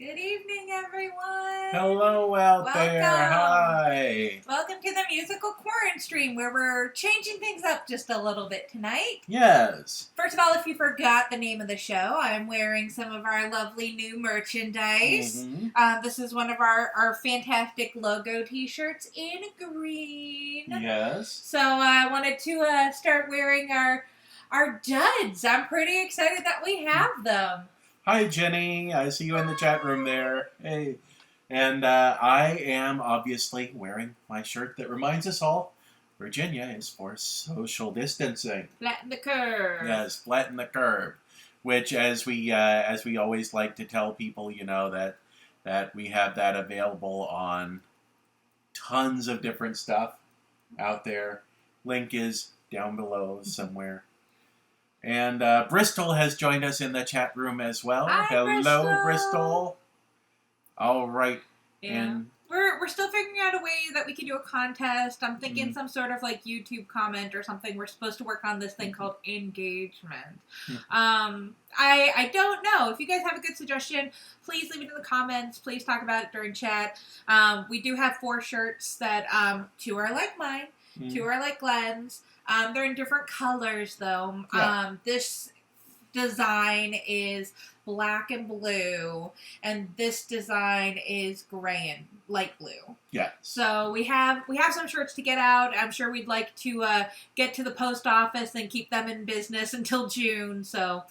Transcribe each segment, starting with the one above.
Good evening, everyone. Hello out there. Hi. Welcome to the musical QuaranStream, where we're changing things up just a little bit tonight. Yes. First of all, if you forgot the name of the show, I'm wearing some of our lovely new merchandise. Mm-hmm. This is one of our fantastic logo t-shirts in green. Yes. So I wanted to start wearing our duds. I'm pretty excited that we have them. Hi, Jenny. I see you in the chat room there. Hey. And I am obviously wearing my shirt that reminds us all Virginia is for social distancing. Flatten the curve. Yes, flatten the curve. Which, as we always like to tell people, that we have that available on tons of different stuff out there. Link is down below somewhere. And Bristol has joined us in the chat room as well. Hi, Hello, Bristol. All right. Yeah. And we're still figuring out a way that we can do a contest. I'm thinking some sort of like YouTube comment or something. We're supposed to work on this thing called engagement. I don't know. If you guys have a good suggestion, please leave it in the comments. Please talk about it during chat. We do have 4 shirts that 2 are like mine, 2 are like Glen's. They're in different colors, though. Yeah. This design is black and blue, and this design is gray and light blue. Yeah. So we have some shirts to get out. I'm sure we'd like to get to the post office and keep them in business until June. So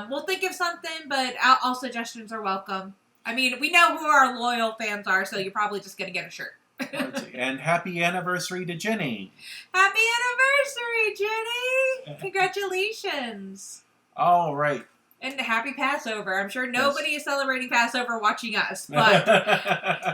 we'll think of something, but all suggestions are welcome. I mean, we know who our loyal fans are, so you're probably just going to get a shirt. And happy anniversary to Jenny. Happy anniversary, Jenny! Congratulations. All right. And happy Passover. I'm sure nobody is celebrating Passover watching us, but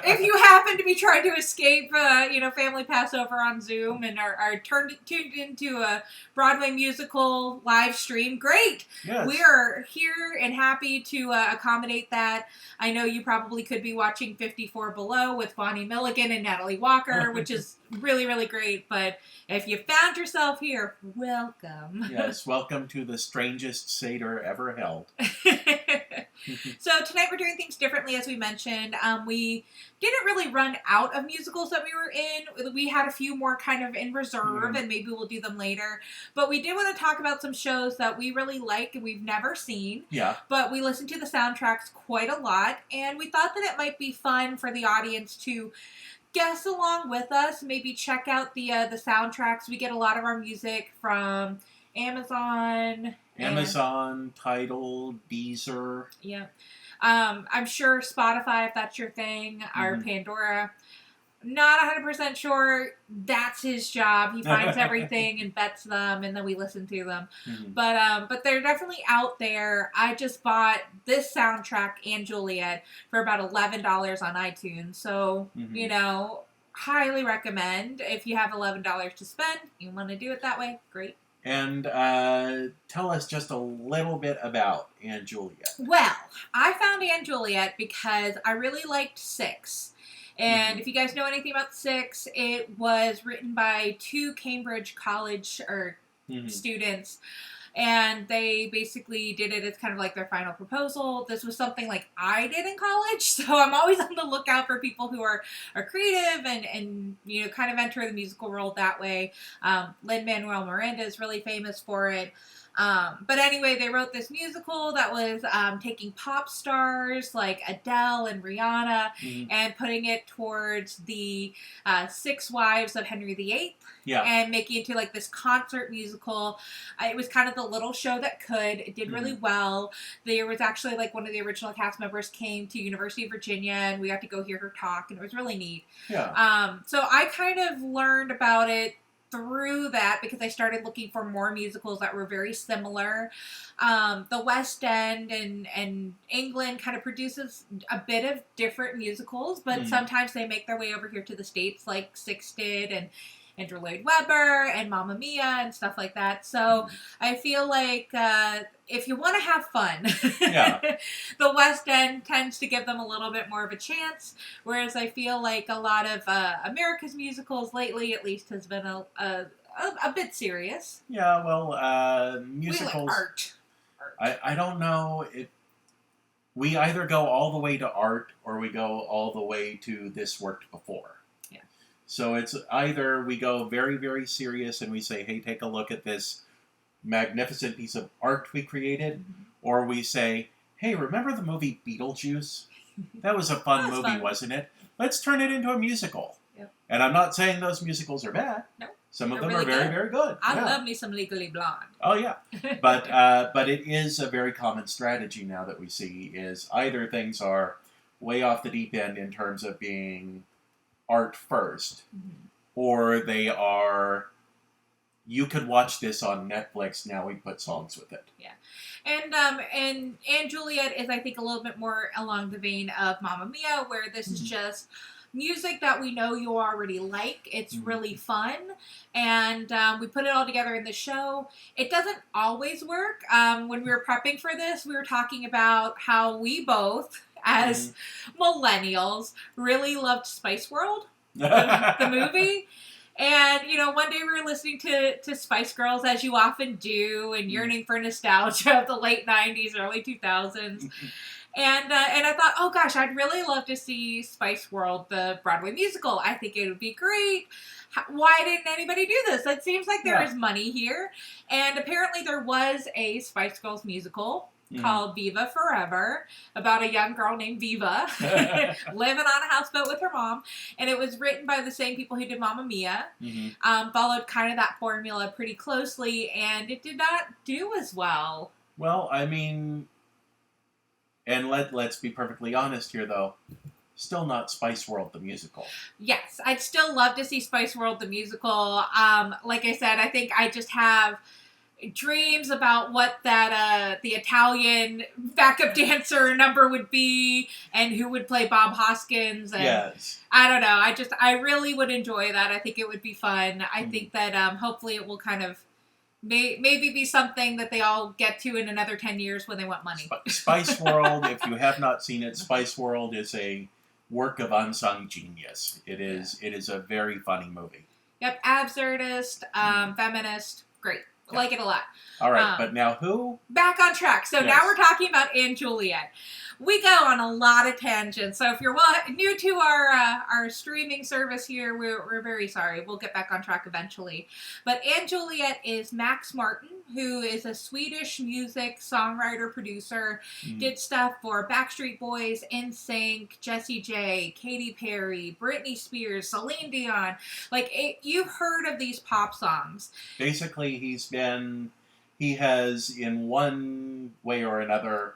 if you happen to be trying to escape, family Passover on Zoom and are tuned into a Broadway musical live stream, great. Yes. We are here and happy to accommodate that. I know you probably could be watching 54 Below with Bonnie Milligan and Natalie Walker, which is really, really great. But if you found yourself here, welcome. Yes, welcome to the strangest Seder ever held. So tonight we're doing things differently, as we mentioned. We didn't really run out of musicals that we were in. We had a few more kind of in reserve, and maybe we'll do them later. But we did want to talk about some shows that we really like and we've never seen. Yeah. But we listened to the soundtracks quite a lot, and we thought that it might be fun for the audience to guess along with us. Maybe check out the soundtracks. We get a lot of our music from Amazon, Tidal, Deezer. Yeah. I'm sure Spotify, if that's your thing, or Pandora. Not 100% sure. That's his job. He finds everything and vets them, and then we listen to them. But they're definitely out there. I just bought this soundtrack and Juliet for about $11 on iTunes. So, highly recommend. If you have $11 to spend, you want to do it that way, great. And tell us just a little bit about Anne Juliet. Well, I found Anne Juliet because I really liked 6. And if you guys know anything about 6, it was written by 2 Cambridge College students. And they basically did it as kind of like their final proposal. This was something like I did in college. So I'm always on the lookout for people who are creative and kind of enter the musical world that way. Lin-Manuel Miranda is really famous for it. But anyway, they wrote this musical that was taking pop stars like Adele and Rihanna and putting it towards the 6 wives of Henry VIII and making it into like this concert musical. It was kind of the little show that could. It did really well. There was actually like one of the original cast members came to University of Virginia, and we got to go hear her talk, and it was really neat. Yeah. So I kind of learned about it through that because I started looking for more musicals that were very similar. The West End and England kind of produces a bit of different musicals, but sometimes they make their way over here to the States, like 6 did, and Andrew Lloyd Webber and Mamma Mia and stuff like that. So I feel like if you want to have fun, the West End tends to give them a little bit more of a chance, whereas I feel like a lot of America's musicals lately, at least, has been a bit serious. Yeah, well, musicals. We like art. I don't know. we either go all the way to art or we go all the way to this worked before. Yeah. So it's either we go very, very serious and we say, hey, take a look at this magnificent piece of art we created, or we say, hey, remember the movie Beetlejuice? That was a fun movie, wasn't it? Let's turn it into a musical. Yep. And I'm not saying those musicals are bad. No. Some of them really are very, good. very good. I love me some Legally Blonde. Oh, yeah. But it is a very common strategy now that we see is either things are way off the deep end in terms of being art first, or they are, you could watch this on Netflix, now we put songs with it. Yeah. And Juliet is, I think, a little bit more along the vein of Mamma Mia, where this is just music that we know you already like. It's really fun, and we put it all together in the show. It doesn't always work. When we were prepping for this, we were talking about how we both, as millennials, really loved Spice World, the movie. And, one day we were listening to Spice Girls, as you often do, and yearning for nostalgia of the late 90s, early 2000s. And I thought, oh gosh, I'd really love to see Spice World, the Broadway musical. I think it would be great. Why didn't anybody do this? It seems like there is money here. And apparently there was a Spice Girls musical called Viva Forever, about a young girl named Viva living on a houseboat with her mom. And it was written by the same people who did Mamma Mia. Followed kind of that formula pretty closely, and it did not do as well. Well, I mean, and let's be perfectly honest here, though. Still not Spice World the musical. Yes, I'd still love to see Spice World the musical. Like I said, I think I just have dreams about what that the Italian backup dancer number would be and who would play Bob Hoskins. And yes. I don't know. I really would enjoy that. I think it would be fun. I think that hopefully it will kind of maybe be something that they all get to in another 10 years when they want money. Spice World, if you have not seen it, Spice World is a work of unsung genius. It is a very funny movie. Yep, absurdist, feminist, great. Like it a lot. All right, but now who? Back on track. So now we're talking about Anne Juliet. We go on a lot of tangents. So if you're new to our streaming service here, we're very sorry. We'll get back on track eventually. But Anne Juliet is Max Martin, who is a Swedish music songwriter, producer, did stuff for Backstreet Boys, NSYNC, Jessie J, Katy Perry, Britney Spears, Celine Dion. You've heard of these pop songs. Basically, he has in one way or another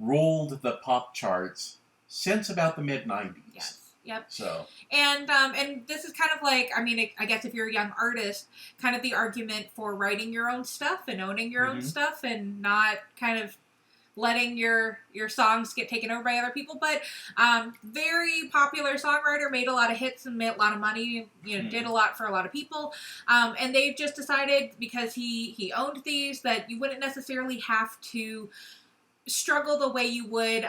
ruled the pop charts since about the mid-90s. Yes. Yep. So. And this is kind of like, I guess if you're a young artist, kind of the argument for writing your own stuff and owning your own stuff and not kind of letting your songs get taken over by other people. But very popular songwriter, made a lot of hits and made a lot of money, did a lot for a lot of people. And they've just decided, because he owned these, that you wouldn't necessarily have to struggle the way you would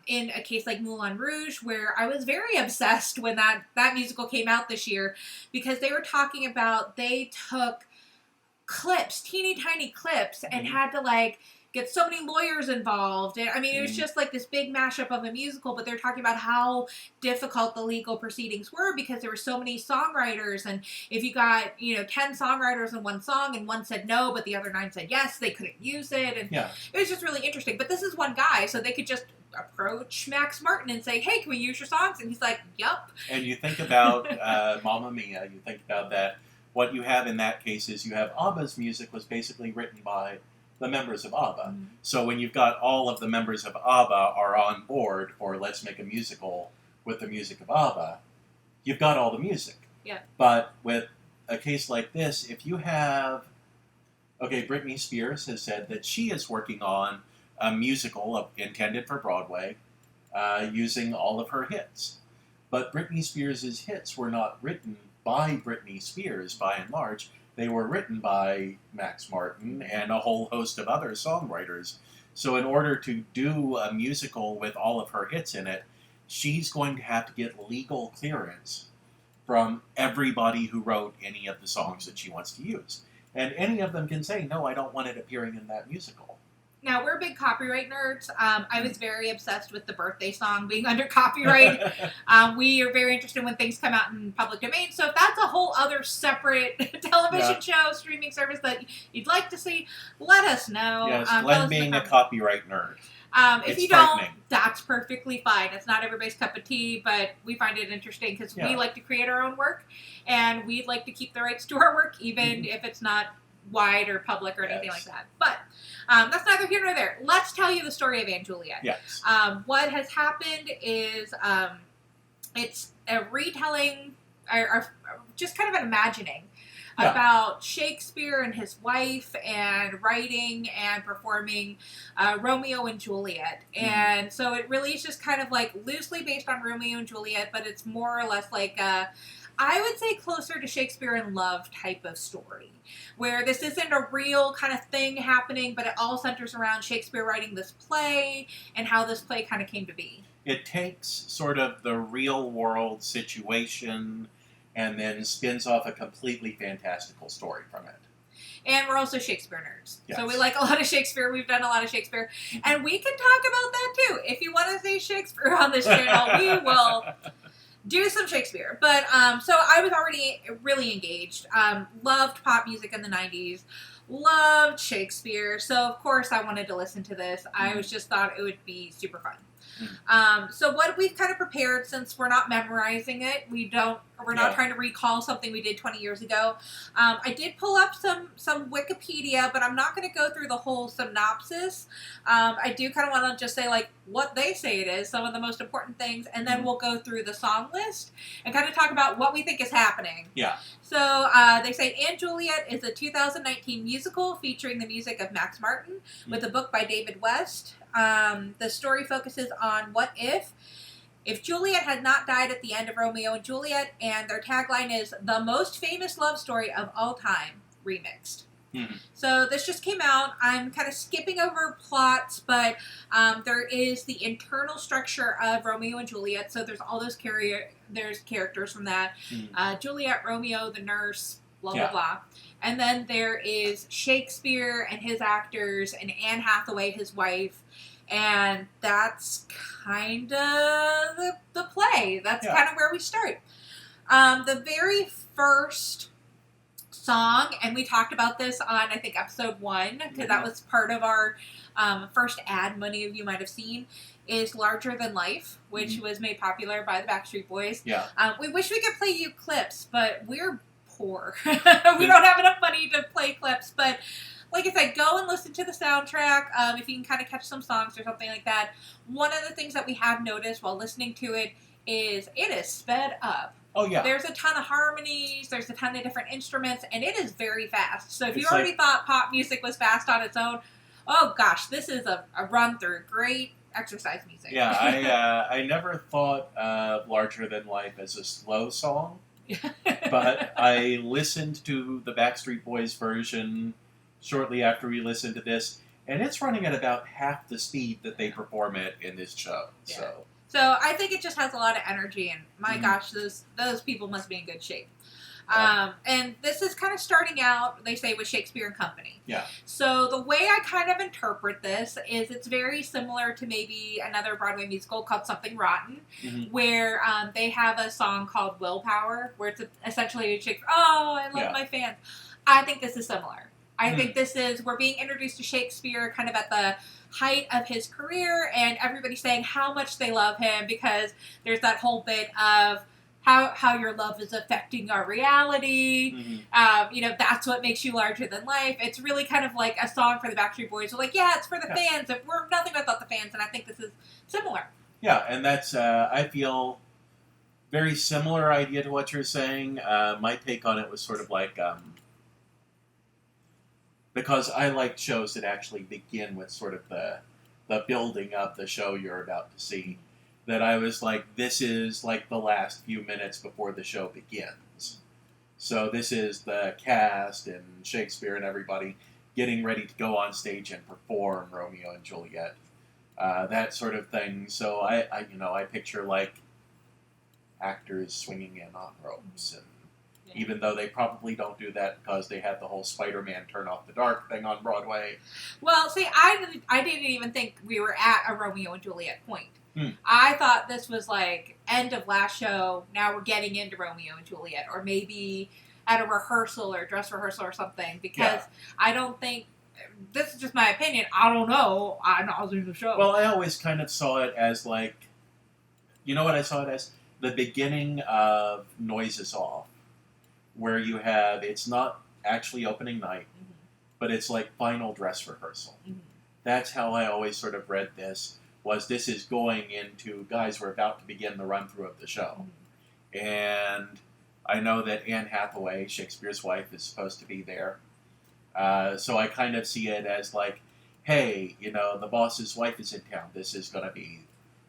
in a case like Moulin Rouge, where I was very obsessed when that musical came out this year, because they were talking about they took clips, teeny tiny clips, and had to get so many lawyers involved. And, it was just like this big mashup of a musical, but they're talking about how difficult the legal proceedings were because there were so many songwriters. And if you got, 10 songwriters in one song and one said no, but the other 9 said yes, they couldn't use it. And it was just really interesting. But this is one guy, so they could just approach Max Martin and say, hey, can we use your songs? And he's like, yup. And you think about Mamma Mia, you think about that. What you have in that case is you have ABBA's music was basically written by the members of ABBA. So when you've got all of the members of ABBA are on board for let's make a musical with the music of ABBA, you've got all the music. Yeah. But with a case like this, if you have... Okay, Britney Spears has said that she is working on a musical intended for Broadway using all of her hits. But Britney Spears' hits were not written by Britney Spears, by and large. They were written by Max Martin and a whole host of other songwriters. So in order to do a musical with all of her hits in it, she's going to have to get legal clearance from everybody who wrote any of the songs that she wants to use. And any of them can say, no, I don't want it appearing in that musical. Now, we're big copyright nerds. I was very obsessed with the birthday song being under copyright. We are very interested when things come out in public domain. So if that's a whole other separate television show, streaming service that you'd like to see, let us know. Yes, Glenn being a copyright nerd. If you don't, that's perfectly fine. It's not everybody's cup of tea, but we find it interesting because we like to create our own work, and we'd like to keep the rights to our work, even if it's not wide or public or anything like that. But that's neither here nor there. Let's tell you the story of Anne Juliet. Yes. What has happened is it's a retelling, or just kind of an imagining about Shakespeare and his wife and writing and performing Romeo and Juliet. And so it really is just kind of like loosely based on Romeo and Juliet, but it's more or less like I would say closer to Shakespeare in Love type of story, where this isn't a real kind of thing happening, but it all centers around Shakespeare writing this play and how this play kind of came to be. It takes sort of the real world situation and then spins off a completely fantastical story from it. And we're also Shakespeare nerds. Yes. So we like a lot of Shakespeare. We've done a lot of Shakespeare. And we can talk about that too. If you want to say Shakespeare on this channel, we will do some Shakespeare. But so I was already really engaged. Loved pop music in the 90s. Loved Shakespeare. So of course I wanted to listen to this. I just thought it would be super fun. So what we've kind of prepared, since we're not memorizing it, we're not trying to recall something we did 20 years ago. I did pull up some Wikipedia, but I'm not going to go through the whole synopsis. I do kind of want to just say like what they say it is, some of the most important things, and then we'll go through the song list and kind of talk about what we think is happening. Yeah. So they say Anne Juliet is a 2019 musical featuring the music of Max Martin with a book by David West. The story focuses on what if Juliet had not died at the end of Romeo and Juliet, and their tagline is the most famous love story of all time, remixed. So this just came out. I'm kind of skipping over plots, but there is the internal structure of Romeo and Juliet. So there's all those there's characters from that. Juliet, Romeo, the nurse, blah, blah, blah. And then there is Shakespeare and his actors, and Anne Hathaway, his wife. And that's kind of the play. That's kind of where we start. The very first song, and we talked about this on, I think, episode 1, because that was part of our first ad many of you might have seen, is Larger Than Life, which was made popular by the Backstreet Boys. Yeah. We wish we could play you clips, but we're poor. We don't have enough money to play clips, but like I said, go and listen to the soundtrack if you can kind of catch some songs or something like that. One of the things that we have noticed while listening to it is sped up. Oh, yeah. There's a ton of harmonies, there's a ton of different instruments, and it is very fast. So if you already thought pop music was fast on its own, oh gosh, this is a run-through. Great exercise music. Yeah, I never thought of Larger Than Life as a slow song, but I listened to the Backstreet Boys version shortly after we listened to this, and it's running at about half the speed that they perform it in this show. Yeah. So I think it just has a lot of energy, and my gosh, those people must be in good shape. And this is kind of starting out, they say, with Shakespeare and Company. Yeah. So the way I kind of interpret this is it's very similar to maybe another Broadway musical called Something Rotten, where they have a song called Willpower, where it's essentially Shakespeare, oh, I love my fans. I think this is similar. I think this is, we're being introduced to Shakespeare kind of at the height of his career, and everybody's saying how much they love him, because there's that whole bit of how your love is affecting our reality. That's what makes you larger than life. It's really kind of like a song for the Backstreet Boys. We're like, it's for the fans. We're nothing without the fans, and I think this is similar. Yeah, and that's, I feel, very similar idea to what you're saying. My take on it was sort of like, because I like shows that actually begin with sort of the building of the show you're about to see, that I was like, this is like the last few minutes before the show begins. So this is the cast and Shakespeare and everybody getting ready to go on stage and perform Romeo and Juliet, that sort of thing. So I picture like actors swinging in on ropes and Even though they probably don't do that because they had the whole Spider-Man Turn Off the Dark thing on Broadway. Well, see, I didn't even think we were at a Romeo and Juliet point. Hmm. I thought this was like end of last show. Now we're getting into Romeo and Juliet, or maybe at a rehearsal or dress rehearsal or something. Because I don't think, this is just my opinion. I don't know. I'm not in the show. Well, I always kind of saw it as like, you know what I saw it as? The beginning of Noises Off, where you have, it's not actually opening night, but it's like final dress rehearsal. That's how I always sort of read this. This is going into, guys, we're about to begin the run-through of the show. And I know that Anne Hathaway, Shakespeare's wife, is supposed to be there. So I kind of see it as like, hey, the boss's wife is in town. This is going to be,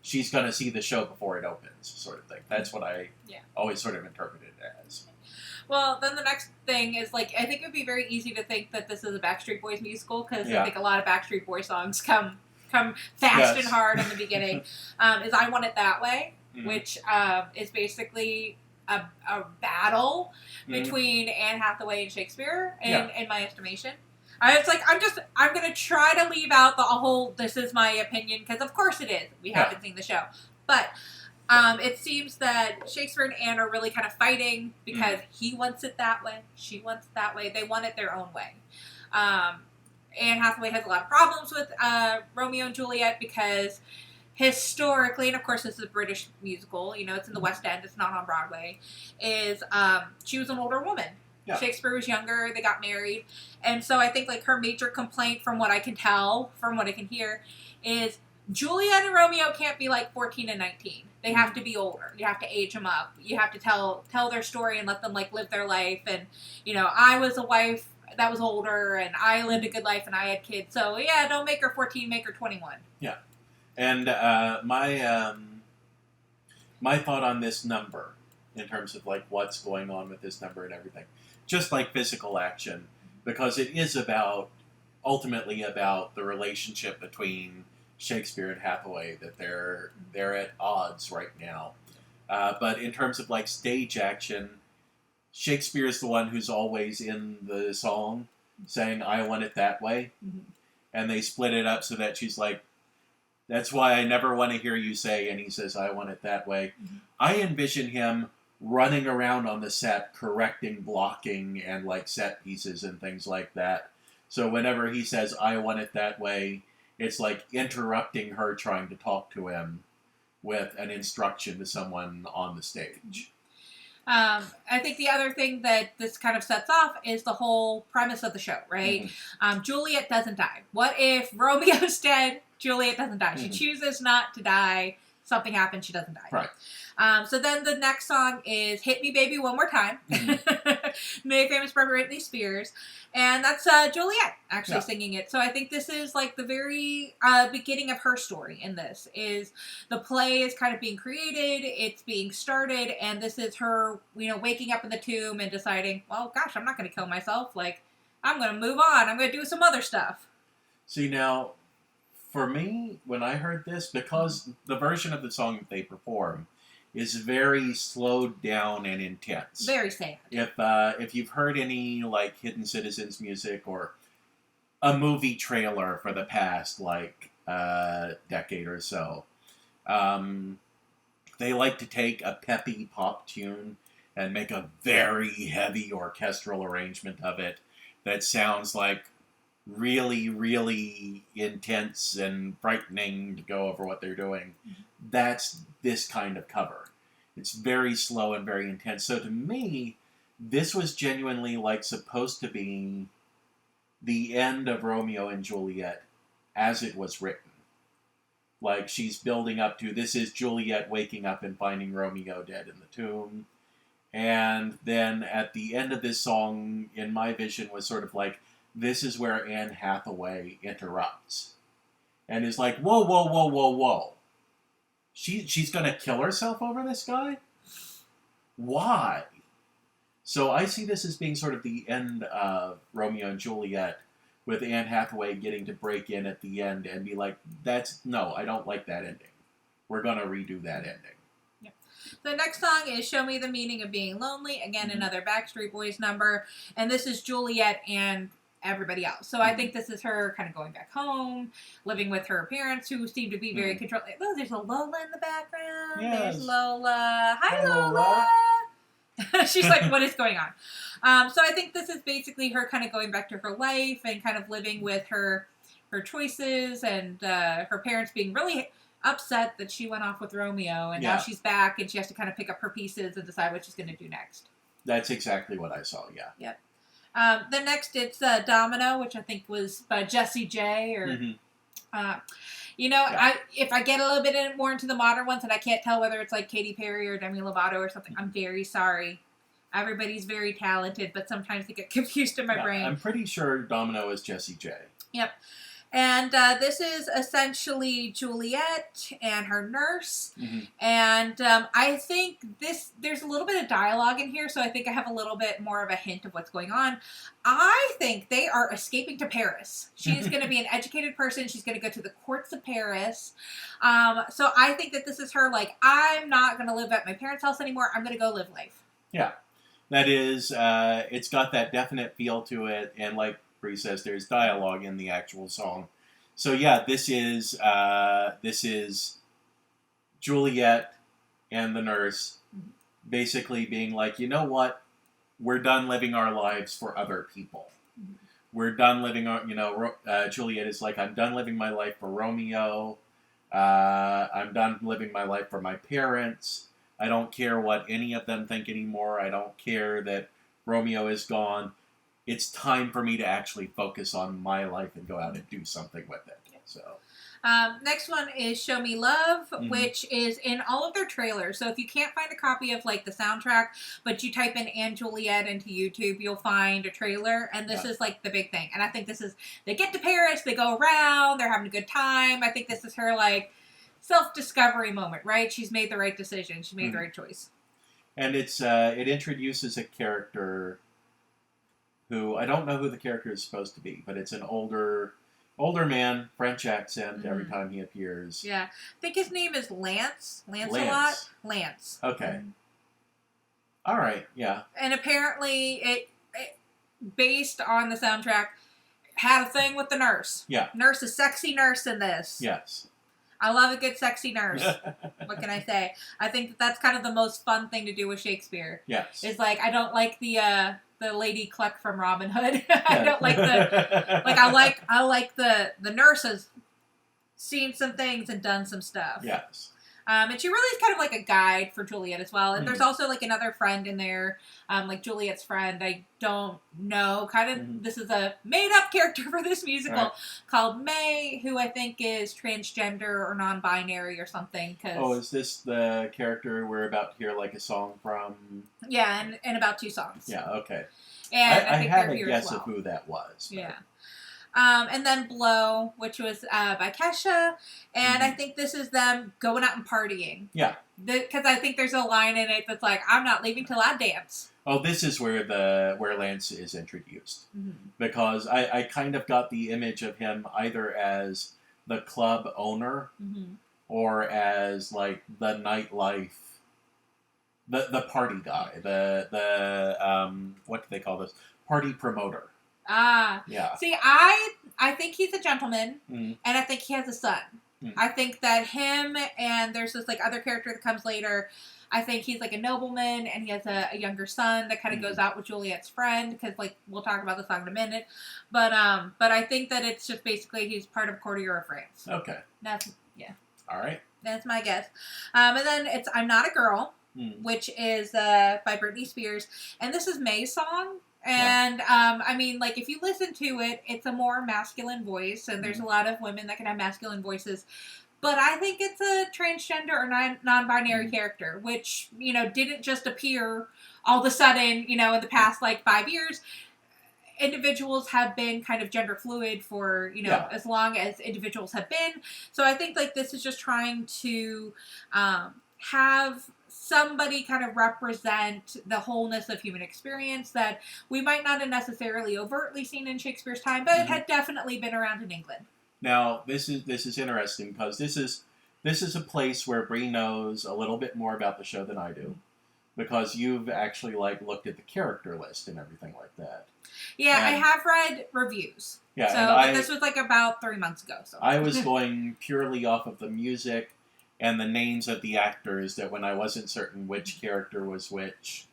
she's going to see the show before it opens, sort of thing. That's what I always sort of interpreted it as. Well, then the next thing is, like, I think it would be very easy to think that this is a Backstreet Boys musical, because I think a lot of Backstreet Boys songs come fast and hard in the beginning, is I Want It That Way, which is basically a battle between Anne Hathaway and Shakespeare, in my estimation. It's like, I'm going to try to leave out the whole, this is my opinion, because of course it is. We haven't seen the show. But it seems that Shakespeare and Anne are really kind of fighting because he wants it that way, she wants it that way. They want it their own way. Anne Hathaway has a lot of problems with Romeo and Juliet because historically, and of course this is a British musical, it's in the West End, it's not on Broadway, is she was an older woman. Yeah. Shakespeare was younger, they got married, and so I think like her major complaint, from what I can tell, from what I can hear, is Juliet and Romeo can't be like 14 and 19. They have to be older. You have to age them up. You have to tell their story and let them like live their life. And I was a wife that was older, and I lived a good life, and I had kids. So yeah, don't make her 14, make her 21. Yeah, and my thought on this number, in terms of like what's going on with this number and everything, just like physical action, because it is ultimately about the relationship between Shakespeare and Hathaway, that they're at odds right now. But in terms of like stage action, Shakespeare's the one who's always in the song saying, I want it that way. And they split it up so that she's like, that's why I never want to hear you say, and he says, I want it that way. I envision him running around on the set, correcting blocking and like set pieces and things like that. So whenever he says, I want it that way, it's like interrupting her trying to talk to him with an instruction to someone on the stage. I think the other thing that this kind of sets off is the whole premise of the show, right? Juliet doesn't die. What if Romeo's dead? Juliet doesn't die. She chooses not to die. Something happens. She doesn't die. Right. So then the next song is Hit Me Baby One More Time. Made famous by Britney Spears. And that's Juliet actually singing it. So I think this is like the very beginning of her story in this. Is the play is kind of being created, it's being started, and this is her, waking up in the tomb and deciding, well, gosh, I'm not going to kill myself. Like, I'm going to move on. I'm going to do some other stuff. See, now, for me, when I heard this, because the version of the song that they perform is very slowed down and intense. Very sad. If you've heard any like Hidden Citizens music or a movie trailer for the past like decade or so, they like to take a peppy pop tune and make a very heavy orchestral arrangement of it that sounds like really, really intense and frightening to go over what they're doing. That's this kind of cover. It's very slow and very intense. So to me, this was genuinely like supposed to be the end of Romeo and Juliet as it was written. Like, she's building up to, this is Juliet waking up and finding Romeo dead in the tomb. And then at the end of this song, in my vision, was sort of like, this is where Anne Hathaway interrupts. And is like, whoa, whoa, whoa, whoa, whoa. She's going to kill herself over this guy? Why? So I see this as being sort of the end of Romeo and Juliet, with Anne Hathaway getting to break in at the end and be like, no, I don't like that ending. We're going to redo that ending. Yeah. The next song is Show Me the Meaning of Being Lonely. Again, another Backstreet Boys number. And this is Juliet and everybody else. So I think this is her kind of going back home, living with her parents who seem to be very controlling. Oh, there's a Lola in the background. Yes. There's Lola. Hi, Lola. She's like, what is going on? So I think this is basically her kind of going back to her life and kind of living with her choices and her parents being really upset that she went off with Romeo, and now she's back and she has to kind of pick up her pieces and decide what she's going to do next. That's exactly what I saw, yeah. Yep. Then next it's Domino, which I think was by Jessie J. Or, if I get a little bit more into the modern ones and I can't tell whether it's like Katy Perry or Demi Lovato or something, I'm very sorry. Everybody's very talented, but sometimes they get confused in my brain. I'm pretty sure Domino is Jessie J. Yep. And this is essentially Juliet and her nurse. And I think there's a little bit of dialogue in here, so I think I have a little bit more of a hint of what's going on. I think they are escaping to Paris. She's going to be an educated person. She's going to go to the courts of Paris. So I think that this is her, like, I'm not going to live at my parents' house anymore. I'm going to go live life. Yeah. That is, it's got that definite feel to it, and like Bri says, there's dialogue in the actual song. So yeah, this is Juliet and the nurse basically being like, you know what? We're done living our lives for other people. We're done living our, Juliet is like, I'm done living my life for Romeo. I'm done living my life for my parents. I don't care what any of them think anymore. I don't care that Romeo is gone. It's time for me to actually focus on my life and go out and do something with it. So, next one is Show Me Love, which is in all of their trailers. So if you can't find a copy of like the soundtrack, but you type in Anne Juliet into YouTube, you'll find a trailer. And this is like the big thing. And I think this is, they get to Paris, they go around, they're having a good time. I think this is her like self-discovery moment, right? She's made the right decision. She made the right choice. And it's it introduces a character who, I don't know who the character is supposed to be, but it's an older man, French accent every time he appears. Yeah. I think his name is Lance. Lancelot? Lance. Okay. All right, yeah. And apparently it, based on the soundtrack, had a thing with the nurse. Yeah. Nurse, a sexy nurse in this. Yes. I love a good sexy nurse. What can I say? I think that's kind of the most fun thing to do with Shakespeare. Yes. Is like, I don't like the Lady Cluck from Robin Hood. I don't like I like the nurses seen some things and done some stuff. Yes. And she really is kind of like a guide for Juliet as well. And there's also like another friend in there, like Juliet's friend. I don't know. Kind of, this is a made-up character for this musical called May, who I think is transgender or non-binary or something. Is this the character we're about to hear like a song from? Yeah, and about 2 songs. Yeah, okay. And I think had they're a here guess as well. of who that was. But. Yeah. And then Blow, which was by Kesha. And I think this is them going out and partying. Yeah. Because I think there's a line in it that's like, I'm not leaving till I dance. Oh, this is where Lance is introduced. Because I kind of got the image of him either as the club owner or as like the nightlife, the party guy, the what do they call this? Party promoter. Yeah. See, I think he's a gentleman, and I think he has a son. I think that him and there's this like other character that comes later. I think he's like a nobleman, and he has a younger son that kind of goes out with Juliet's friend because like we'll talk about the song in a minute. But I think that it's just basically he's part of Courtier of France. Okay. All right. That's my guess. And then it's I'm Not a Girl, which is by Britney Spears, and this is May's song. And, I mean, like, if you listen to it, it's a more masculine voice, and there's a lot of women that can have masculine voices. But I think it's a transgender or non-binary character, which, didn't just appear all of a sudden, in the past, like, 5 years. Individuals have been kind of gender fluid for, as long as individuals have been. So I think, like, this is just trying to have somebody kind of represent the wholeness of human experience that we might not have necessarily overtly seen in Shakespeare's time, but it had definitely been around in England. Now, this is interesting because this is this is a place where Bri knows a little bit more about the show than I do, because you've actually looked at the character list and everything like that. Yeah, And I have read reviews. Yeah, so, but this was about 3 months ago. So I was going purely off of the music and the names of the actors, that when I wasn't certain which character was which,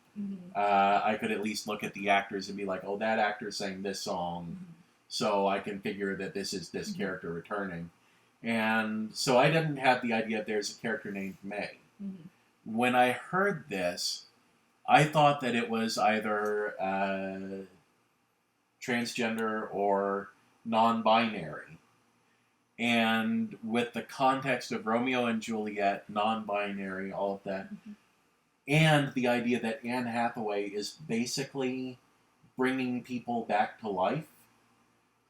I could at least look at the actors and be like, oh, that actor sang this song, so I can figure that this is this character returning. And so I didn't have the idea there's a character named May. When I heard this, I thought that it was either transgender or non-binary. And with the context of Romeo and Juliet, non-binary, all of that, and the idea that Anne Hathaway is basically bringing people back to life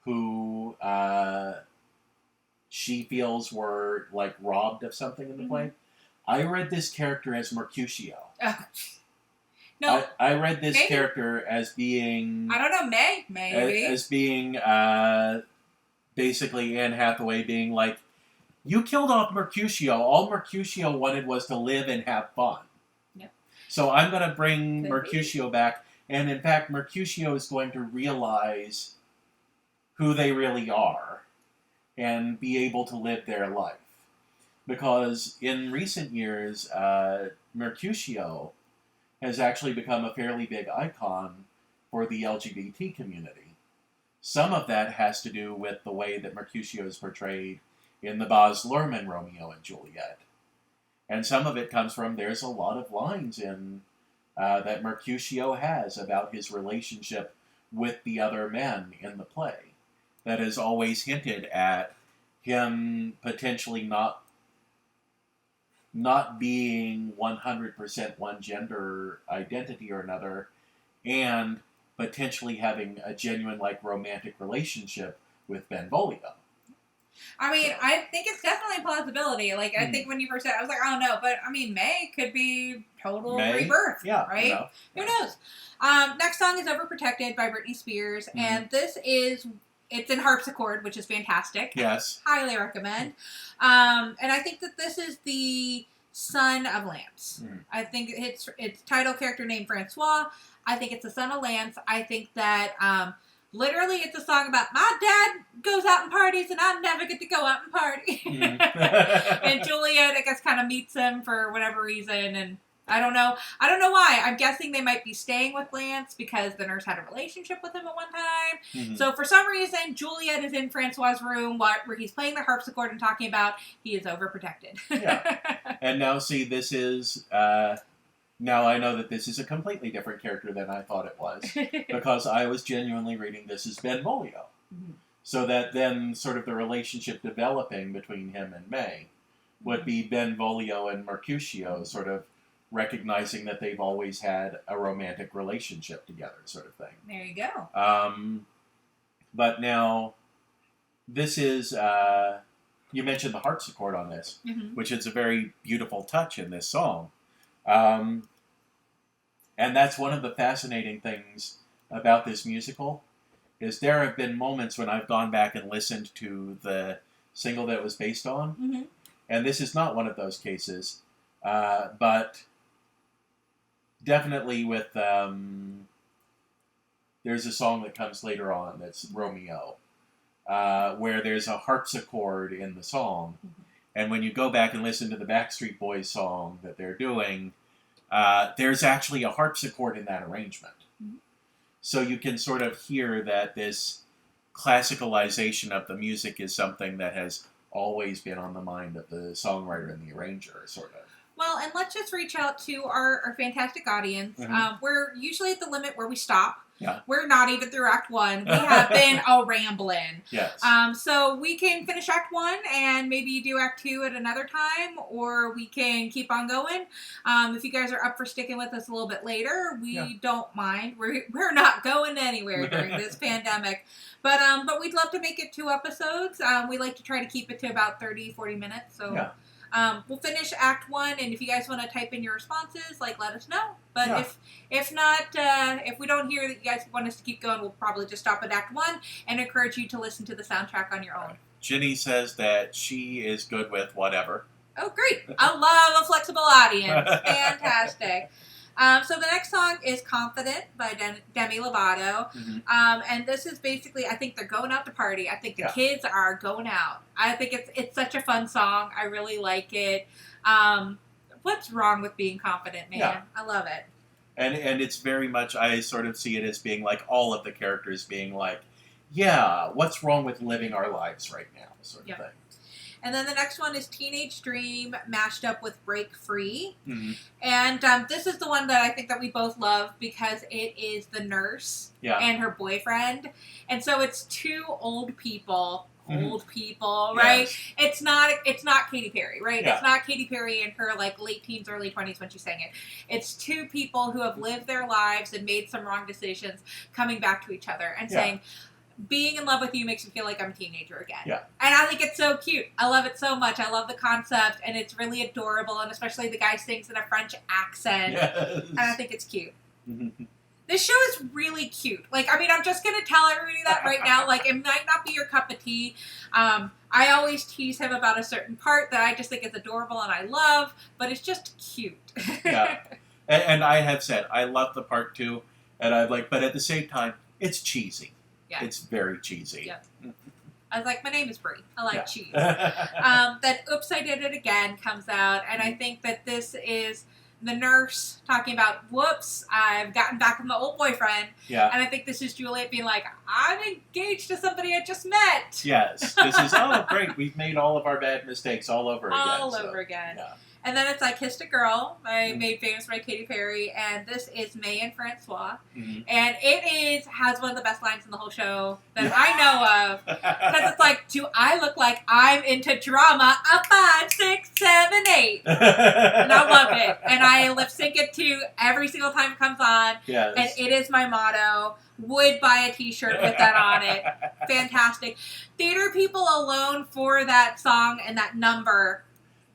who she feels were robbed of something in the play, I read this character as Mercutio. No, I read this character as being... I don't know, maybe. As being basically Anne Hathaway being like, you killed off Mercutio. All Mercutio wanted was to live and have fun. Yep. So I'm going to bring Mercutio back. And in fact, Mercutio is going to realize who they really are and be able to live their life. Because in recent years, Mercutio has actually become a fairly big icon for the LGBT community. Some of that has to do with the way that Mercutio is portrayed in the Baz Luhrmann Romeo and Juliet. And some of it comes from, there's a lot of lines in that Mercutio has about his relationship with the other men in the play that has always hinted at him potentially not being 100% one gender identity or another, and potentially having a genuine romantic relationship with Benvolio. I mean, I think it's definitely a plausibility. I think when you first said it, I was like, oh no, but I mean, May could be total rebirth, right? Who knows? Next song is Overprotected by Britney Spears, and it's in harpsichord, which is fantastic. Yes. Highly recommend. And I think that this is the son of Lance. I think its title character named Francois. I think it's the son of Lance. I think that literally it's a song about my dad goes out and parties and I never get to go out and party. And Juliet, I guess, kind of meets him for whatever reason, and I don't know why. I'm guessing they might be staying with Lance because the nurse had a relationship with him at one time. So for some reason, Juliet is in Francois' room where he's playing the harpsichord and talking about he is overprotected. And now, see, this is... now I know that this is a completely different character than I thought it was, because I was genuinely reading this as Benvolio. So that then sort of the relationship developing between him and May would be Benvolio and Mercutio sort of recognizing that they've always had a romantic relationship together, sort of thing. There you go. But now, this is, you mentioned the harpsichord on this, which is a very beautiful touch in this song. And that's one of the fascinating things about this musical, is there have been moments when I've gone back and listened to the single that it was based on, and this is not one of those cases, but definitely with, there's a song that comes later on that's Romeo, where there's a harpsichord in the song, and when you go back and listen to the Backstreet Boys song that they're doing, there's actually a harpsichord in that arrangement. So you can sort of hear that this classicalization of the music is something that has always been on the mind of the songwriter and the arranger, sort of. Well, and let's just reach out to our fantastic audience. We're usually at the limit where we stop. Yeah. We're not even through Act 1. We have been a-rambling. Yes. So we can finish Act 1 and maybe do Act 2 at another time, or we can keep on going. If you guys are up for sticking with us a little bit later, we don't mind. We're not going anywhere during this pandemic. But we'd love to make it 2 episodes. We like to try to keep it to about 30, 40 minutes. So we'll finish Act 1, and if you guys want to type in your responses, let us know. But if not, if we don't hear that you guys want us to keep going, we'll probably just stop at Act 1 and encourage you to listen to the soundtrack on your own. Ginny says that she is good with whatever. Oh, great. I love a flexible audience. Fantastic. So the next song is Confident by Demi Lovato. And this is basically, I think they're going out to party. I think the kids are going out. I think it's such a fun song. I really like it. What's wrong with being confident, man? Yeah. I love it. And it's very much, I sort of see it as being like all of the characters being like, yeah, what's wrong with living our lives right now, sort of thing. And then the next one is Teenage Dream mashed up with Break Free. And this is the one that I think that we both love because it is the nurse and her boyfriend. And so it's two old people, right? Yes. It's not Katy Perry, right? Yeah. It's not Katy Perry in her like late teens, early 20s when she sang it. It's two people who have lived their lives and made some wrong decisions coming back to each other and saying, being in love with you makes me feel like I'm a teenager again. Yeah. And I think it's so cute. I love it so much. I love the concept, and it's really adorable, and especially the guy sings in a French accent. Yes. And I think it's cute. This show is really cute. Like, I mean, I'm just going to tell everybody that right now. Like, it might not be your cup of tea. I always tease him about a certain part that I just think is adorable and I love, but it's just cute. Yeah. And I have said, I love the part too, and I'm like, but at the same time, it's cheesy. Yeah. It's very cheesy. Yep. I was like, my name is Bri. I like cheese. Then Oops, I Did It Again comes out, and I think that this is the nurse talking about, whoops, I've gotten back with my old boyfriend. Yeah. And I think this is Juliet being like, I'm engaged to somebody I just met. Yes. This is, oh, great. We've made all of our bad mistakes all over again. All over again. Yeah. And then it's I Kissed a Girl, made famous by Katy Perry, and this is May and Francois. And it has one of the best lines in the whole show that I know of. Because it's like, do I look like I'm into drama? A 5, 6, 7, 8. And I love it. And I lip sync it to every single time it comes on. Yes. And it is my motto. Would buy a t-shirt with that on it. Fantastic. Theater people alone for that song and that number.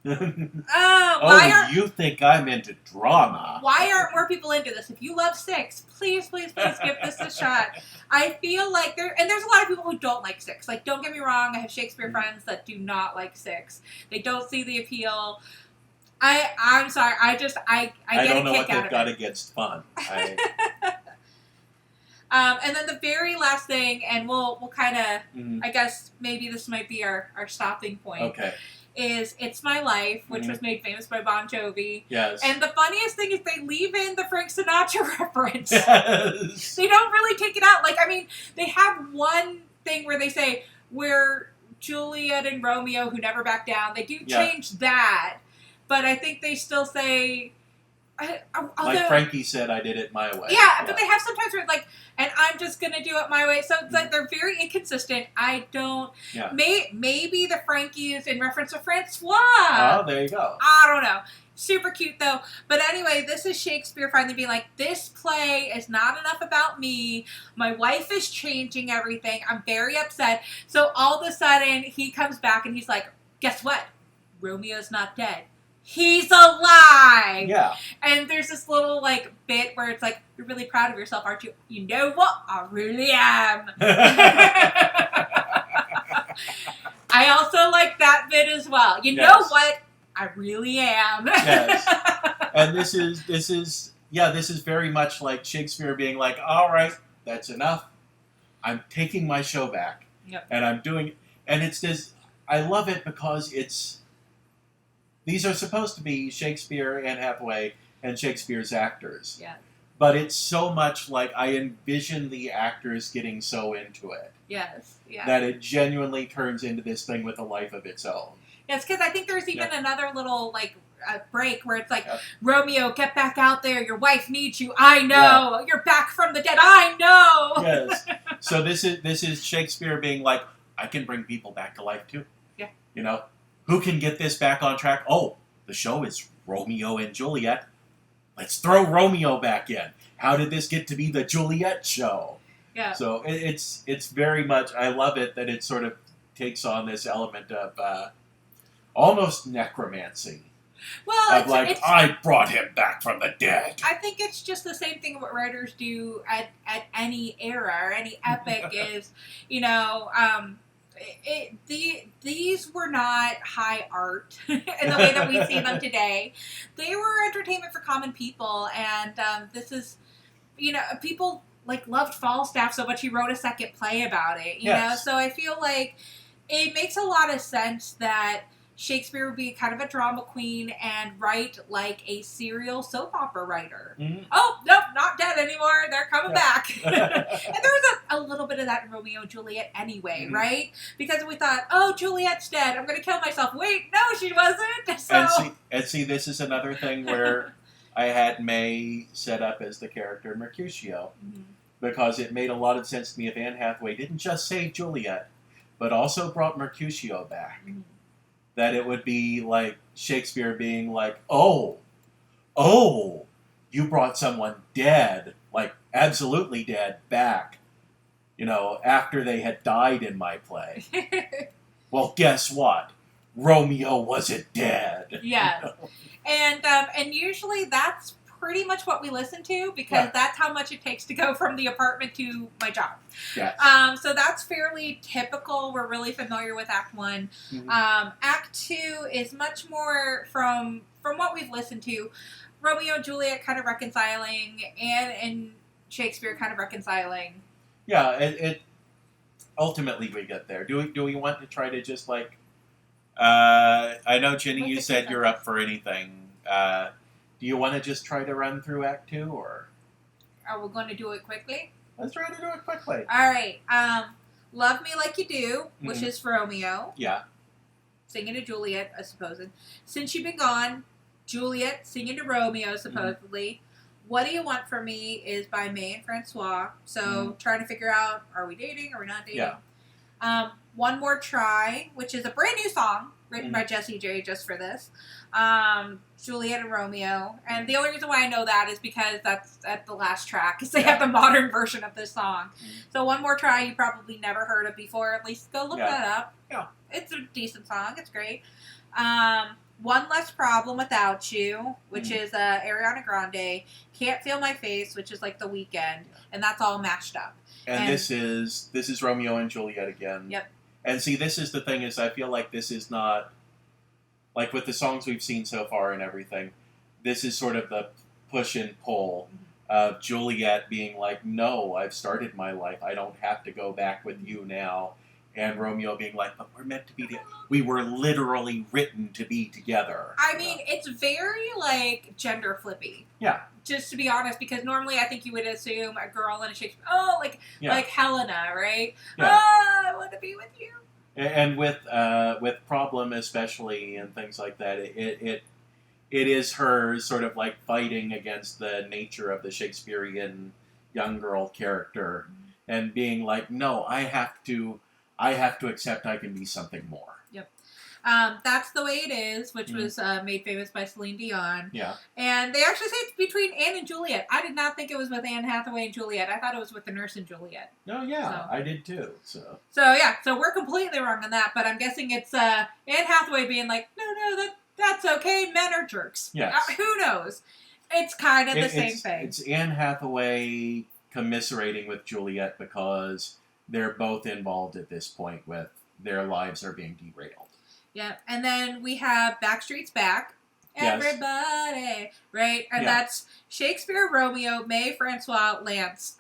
You think I'm into drama? Why aren't more people into this? If you love Six, please give this a shot. I feel like there's a lot of people who don't like Six. Like, don't get me wrong, I have Shakespeare friends that do not like Six. They don't see the appeal. I'm sorry. I get a kick out of it. I don't know what they've got against fun. And then the very last thing, and we'll kind of, I guess maybe this might be our stopping point. Okay. Is It's My Life, which was made famous by Bon Jovi. Yes. And the funniest thing is they leave in the Frank Sinatra reference. Yes. They don't really take it out. Like, I mean, they have one thing where they say, we're Juliet and Romeo who never back down. They do change that. But I think they still say... like Frankie said, I did it my way. Yeah, but they have sometimes where it's like, and I'm just going to do it my way. So it's like they're very inconsistent. I don't... Yeah. Maybe the Frankie is in reference to Francois. Oh, there you go. I don't know. Super cute, though. But anyway, this is Shakespeare finally being like, this play is not enough about me. My wife is changing everything. I'm very upset. So all of a sudden, he comes back and he's like, guess what? Romeo's not dead. He's alive! Yeah. And there's this little, like, bit where it's like, you're really proud of yourself, aren't you? You know what? I really am. I also like that bit as well. You know what? I really am. Yes. And this is very much like Shakespeare being like, all right, that's enough. I'm taking my show back. Yep. And I'm doing, and it's this, I love it because these are supposed to be Shakespeare, Anne Hathaway, and Shakespeare's actors. Yeah. But it's so much like I envision the actors getting so into it. Yes. Yeah. That it genuinely turns into this thing with a life of its own. Yes, because I think there's even another little, like, break where it's like, Romeo, get back out there. Your wife needs you. I know. Yeah. You're back from the dead. I know. Yes. So this is Shakespeare being like, I can bring people back to life too. Yeah. You know? Who can get this back on track? Oh, the show is Romeo and Juliet. Let's throw Romeo back in. How did this get to be the Juliet show? Yeah. So it's very much, I love it that it sort of takes on this element of almost necromancy. Well, I brought him back from the dead. I think it's just the same thing what writers do at any era or any epic is, you know, these were not high art in the way that we see them today. They were entertainment for common people, and this is, people like loved Falstaff so much he wrote a second play about it. You know, so I feel like it makes a lot of sense that Shakespeare would be kind of a drama queen and write like a serial soap opera writer. Mm-hmm. Oh, nope, not dead anymore. They're coming back. And there was a little bit of that in Romeo and Juliet anyway, mm-hmm. right? Because we thought, oh, Juliet's dead. I'm going to kill myself. Wait, no, she wasn't. So... And see, this is another thing where I had May set up as the character Mercutio. Mm-hmm. Because it made a lot of sense to me if Anne Hathaway didn't just save Juliet, but also brought Mercutio back. Mm-hmm. That it would be like Shakespeare being like, oh, you brought someone dead, like absolutely dead, back, after they had died in my play. Well, guess what? Romeo wasn't dead. Yeah. And usually that's pretty much what we listen to because that's how much it takes to go from the apartment to my job. Yes. So that's fairly typical. We're really familiar with Act 1. Mm-hmm. Act 2 is much more from what we've listened to. Romeo and Juliet kind of reconciling, and Shakespeare kind of reconciling. Yeah, it ultimately we get there. Do we want to try to just like I know Ginny, you said you're up for anything. Do you want to just try to run through Act 2, or? Are we going to do it quickly? Let's try to do it quickly. All right. Love Me Like You Do, which is for Romeo. Yeah. Singing to Juliet, I suppose. Since You've Been Gone, Juliet singing to Romeo, supposedly. What Do You Want From Me is by May and Francois. So trying to figure out, are we dating? Are we not dating? Yeah. One More Try, which is a brand new song written by Jessie J just for this. Juliet and Romeo. And the only reason why I know that is because that's at the last track, because they have the modern version of this song. So One More Try you probably never heard of before. At least go look that up. Yeah. It's a decent song. It's great. One Less Problem Without You, which is Ariana Grande. Can't Feel My Face, which is like The Weeknd. And that's all mashed up. And this is Romeo and Juliet again. Yep. And see, this is the thing is I feel like this is not, like with the songs we've seen so far and everything, this is sort of the push and pull of Juliet being like, no, I've started my life. I don't have to go back with you now. And Romeo being like, but we're meant to be together. We were literally written to be together. I mean, it's very, like, gender flippy. Yeah. Just to be honest, because normally I think you would assume a girl and a Shakespeare, like Helena, right? Yeah. Oh, I want to be with you. And with Problem especially and things like that, it is her sort of like fighting against the nature of the Shakespearean young girl character and being like, no, I have to accept I can be something more. Yep. That's the Way It Is, which was made famous by Celine Dion. Yeah. And they actually say it's between Anne and Juliet. I did not think it was with Anne Hathaway and Juliet. I thought it was with the nurse and Juliet. No, yeah, so. I did too. So we're completely wrong on that, but I'm guessing it's Anne Hathaway being like, no, that's okay, men are jerks. Yes. Who knows? It's kind of the same thing. It's Anne Hathaway commiserating with Juliet because they're both involved at this point with their lives are being derailed. Yeah, and then we have Backstreet's Back. Everybody, right? And that's Shakespeare, Romeo, May, Francois, Lance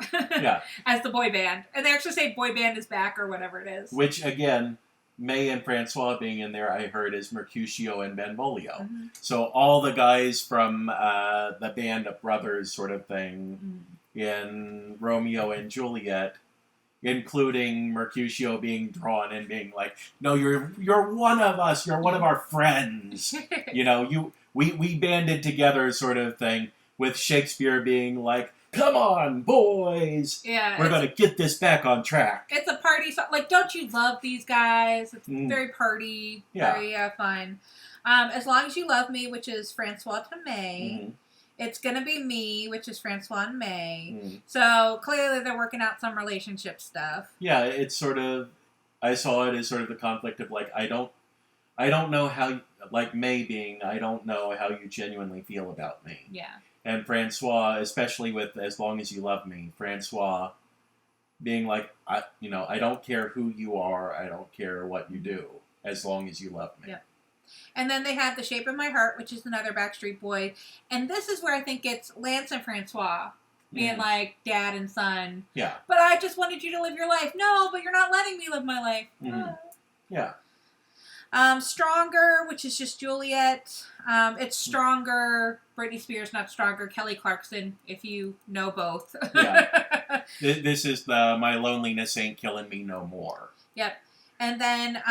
as the boy band. And they actually say boy band is back or whatever it is. Which, again, May and Francois being in there, I heard, is Mercutio and Benvolio. Mm-hmm. So all the guys from the Band of Brothers sort of thing in Romeo and Juliet, including Mercutio being drawn and being like, no, you're one of us. You're one of our friends. We banded together sort of thing, with Shakespeare being like, come on, boys. Yeah, we're going to get this back on track. It's a party song. Like, don't you love these guys? It's very party, very fun. As Long As You Love Me, which is Francois to May. Mm-hmm. It's Gonna Be Me, which is Francois and May. So clearly they're working out some relationship stuff. Yeah, it's sort of, I saw it as sort of the conflict of like, I don't know how, like May being, I don't know how you genuinely feel about me. Yeah. And Francois, especially with As Long As You Love Me, Francois being like, I don't care who you are, I don't care what you do, as long as you love me. Yep. And then they have The Shape of My Heart, which is another Backstreet Boy. And this is where I think it's Lance and Francois being like dad and son. Yeah. But I just wanted you to live your life. No, but you're not letting me live my life. Yeah. Stronger, which is just Juliet. It's Stronger. Britney Spears, not Stronger. Kelly Clarkson, if you know both. Yeah. This is the My Loneliness Ain't Killing Me No More. Yep. And then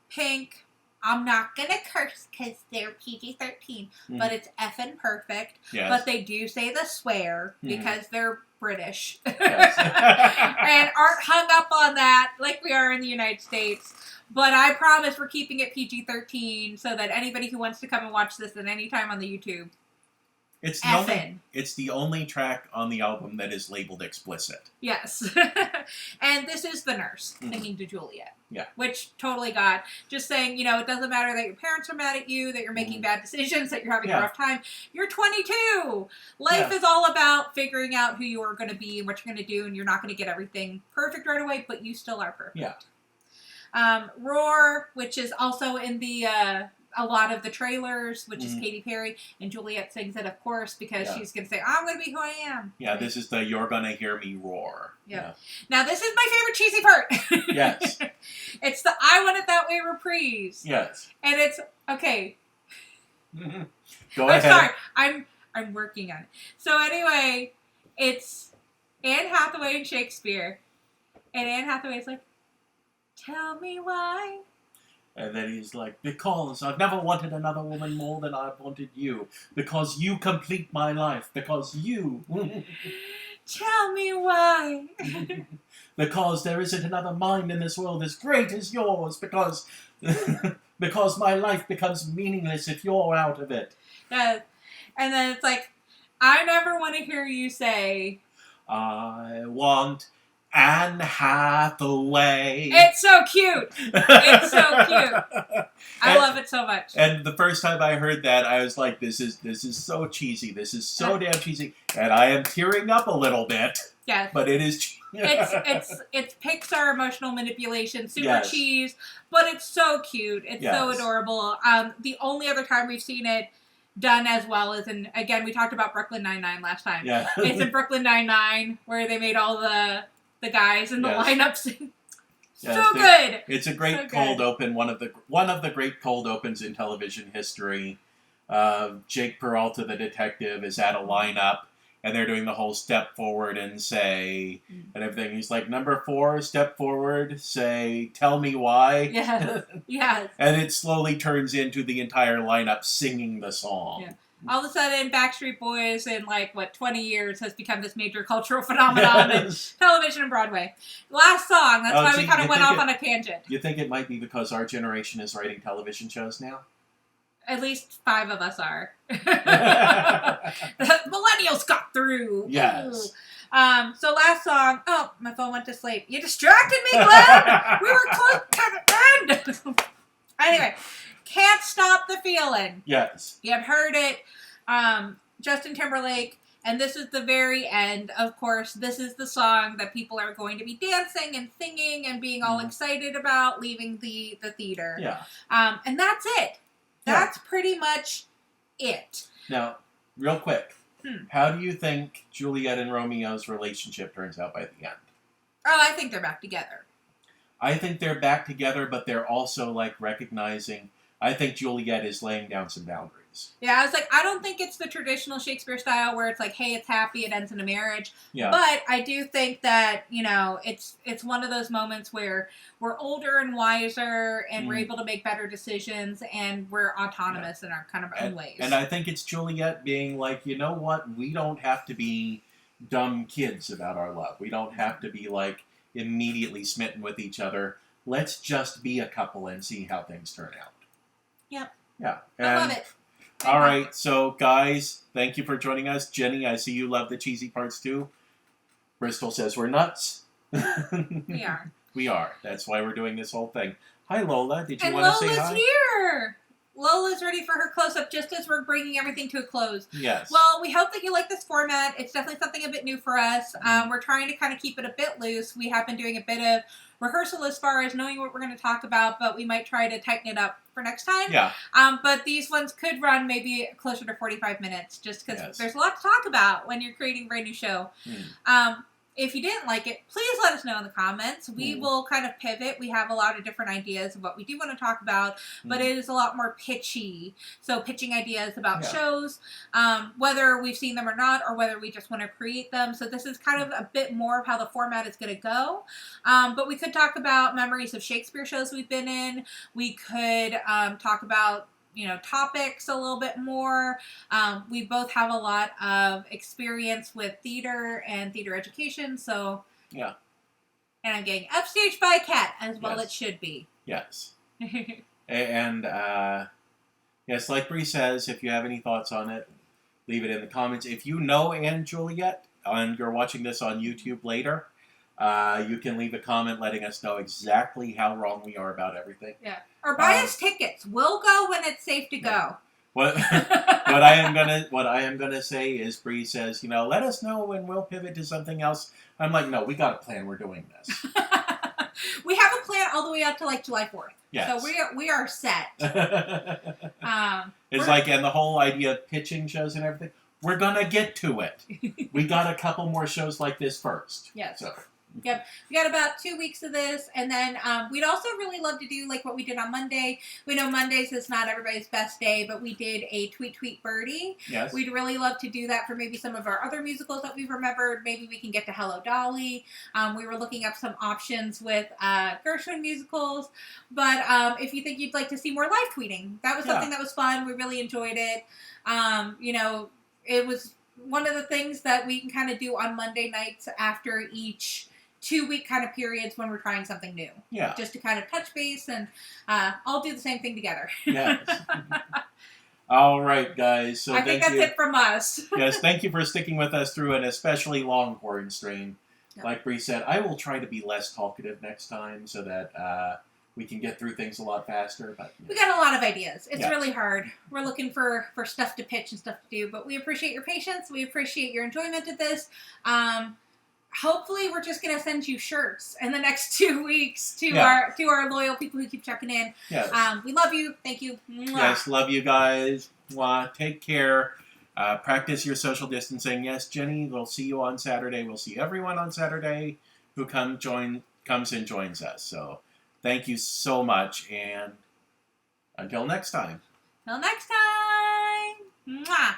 Pink, I'm not going to curse because they're PG-13, but it's effing perfect. Yes. But they do say the swear because they're British. Yes. And aren't hung up on that like we are in the United States. But I promise we're keeping it PG-13 so that anybody who wants to come and watch this at any time on the YouTube. It's the only track on the album that is labeled explicit. Yes. And this is the nurse singing to Juliet. Yeah. Which totally got. Just saying, it doesn't matter that your parents are mad at you, that you're making bad decisions, that you're having a rough time. You're 22. Life is all about figuring out who you are going to be and what you're going to do, and you're not going to get everything perfect right away, but you still are perfect. Yeah. Roar, which is also in the a lot of the trailers, which is Katy Perry, and Juliet sings it, of course, because she's going to say, I'm going to be who I am. Yeah, this is the You're Gonna Hear Me Roar. Yeah. Now, this is my favorite cheesy part. Yes. It's the I Want It That Way reprise. Yes. And it's, okay. Go ahead. I'm sorry. I'm working on it. So anyway, it's Anne Hathaway and Shakespeare. And Anne Hathaway's like, tell me why. And then he's like, because I've never wanted another woman more than I've wanted you. Because you complete my life. Because you. Tell me why. Because there isn't another mind in this world as great as yours. Because my life becomes meaningless if you're out of it. And then it's like, I never want to hear you say, I want Anne Hathaway. It's so cute. It's so cute. I love it so much. And the first time I heard that, I was like, this is so cheesy. This is so damn cheesy. And I am tearing up a little bit. Yeah. But it is it's Pixar emotional manipulation, super cheese, but it's so cute. It's so adorable. The only other time we've seen it done as well as in, again, we talked about Brooklyn Nine-Nine last time. Yeah. It's in Brooklyn Nine-Nine where they made all the guys in the lineup sing. So good. It's a great cold open. One of the great cold opens in television history. Jake Peralta, the detective, is at a lineup, and they're doing the whole step forward and say and everything. He's like, number 4, step forward, say, tell me why. Yes. Yes. And it slowly turns into the entire lineup singing the song. Yeah. All of a sudden, Backstreet Boys in 20 years has become this major cultural phenomenon in television and Broadway. Last song, that's why we kind of went off on a tangent. You think it might be because our generation is writing television shows now? At least 5 of us are. The millennials got through. Yes. So last song, oh, my phone went to sleep. You distracted me, Glenn! We were close to the end! Anyway. Can't Stop the Feeling. Yes. You have heard it. Justin Timberlake. And this is the very end. Of course, this is the song that people are going to be dancing and singing and being all excited about leaving the theater. Yeah. And that's it. That's pretty much it. Now, real quick. How do you think Juliet and Romeo's relationship turns out by the end? Oh, I think they're back together. I think they're back together, but they're also recognizing... I think Juliet is laying down some boundaries. Yeah, I was like, I don't think it's the traditional Shakespeare style where it's like, hey, it's happy, it ends in a marriage. Yeah. But I do think that, it's one of those moments where we're older and wiser and we're able to make better decisions and we're autonomous in our kind of own ways. And I think it's Juliet being like, you know what? We don't have to be dumb kids about our love. We don't have to be immediately smitten with each other. Let's just be a couple and see how things turn out. Yep. Yeah. I love it. All right. So, guys, thank you for joining us. Jenny, I see you love the cheesy parts, too. Bristol says we're nuts. We are. We are. That's why we're doing this whole thing. Hi, Lola. Did you want to say hi? And Lola's here. Lola's ready for her close-up just as we're bringing everything to a close. Yes. Well, we hope that you like this format. It's definitely something a bit new for us. We're trying to kind of keep it a bit loose. We have been doing a bit of rehearsal as far as knowing what we're going to talk about, but we might try to tighten it up for next time. Yeah. But these ones could run maybe closer to 45 minutes just because there's a lot to talk about when you're creating a brand new show. If you didn't like it, please let us know in the comments. We will kind of pivot. We have a lot of different ideas of what we do want to talk about, but it is a lot more pitchy. So pitching ideas about shows, whether we've seen them or not, or whether we just want to create them. So this is kind of a bit more of how the format is going to go. But we could talk about memories of Shakespeare shows we've been in. We could talk about topics a little bit more. We both have a lot of experience with theater and theater education, so and I'm getting upstaged by a cat, as well it should be. Yes. And yes, like Bri says, if you have any thoughts on it, leave it in the comments. If you know Anne Juliet and you're watching this on YouTube later, you can leave a comment letting us know exactly how wrong we are about everything. Yeah. Or buy us tickets. We'll go when it's safe to go. What I am gonna say is Bri says, let us know when we'll pivot to something else. I'm like, no, we got a plan. We're doing this. We have a plan all the way up to like July 4th. Yes. So we are set. It's like, and the whole idea of pitching shows and everything, we're gonna get to it. We got a couple more shows like this first. Yes. So. Yep. We got about 2 weeks of this, and then we'd also really love to do like what we did on Monday. We know Mondays is not everybody's best day, but we did a Tweet Birdie. Yes. We'd really love to do that for maybe some of our other musicals that we've remembered. Maybe we can get to Hello Dolly. We were looking up some options with Gershwin musicals, but if you think you'd like to see more live tweeting, that was something that was fun. We really enjoyed it. It was one of the things that we can kind of do on Monday nights after each 2-week kind of periods when we're trying something new. Yeah. Just to kind of touch base and all do the same thing together. Yes. All right, guys. So I think that's it from us. Yes, thank you for sticking with us through an especially long QuaranStream. Yep. Like Bri said, I will try to be less talkative next time so that we can get through things a lot faster. But we got a lot of ideas. It's really hard. We're looking for stuff to pitch and stuff to do, but we appreciate your patience. We appreciate your enjoyment of this. Hopefully, we're just going to send you shirts in the next 2 weeks to our loyal people who keep checking in. Yes. We love you. Thank you. Mwah. Yes, love you guys. Mwah. Take care. Practice your social distancing. Yes, Jenny, we'll see you on Saturday. We'll see everyone on Saturday who comes and joins us. So thank you so much, and until next time. Till next time. Mwah.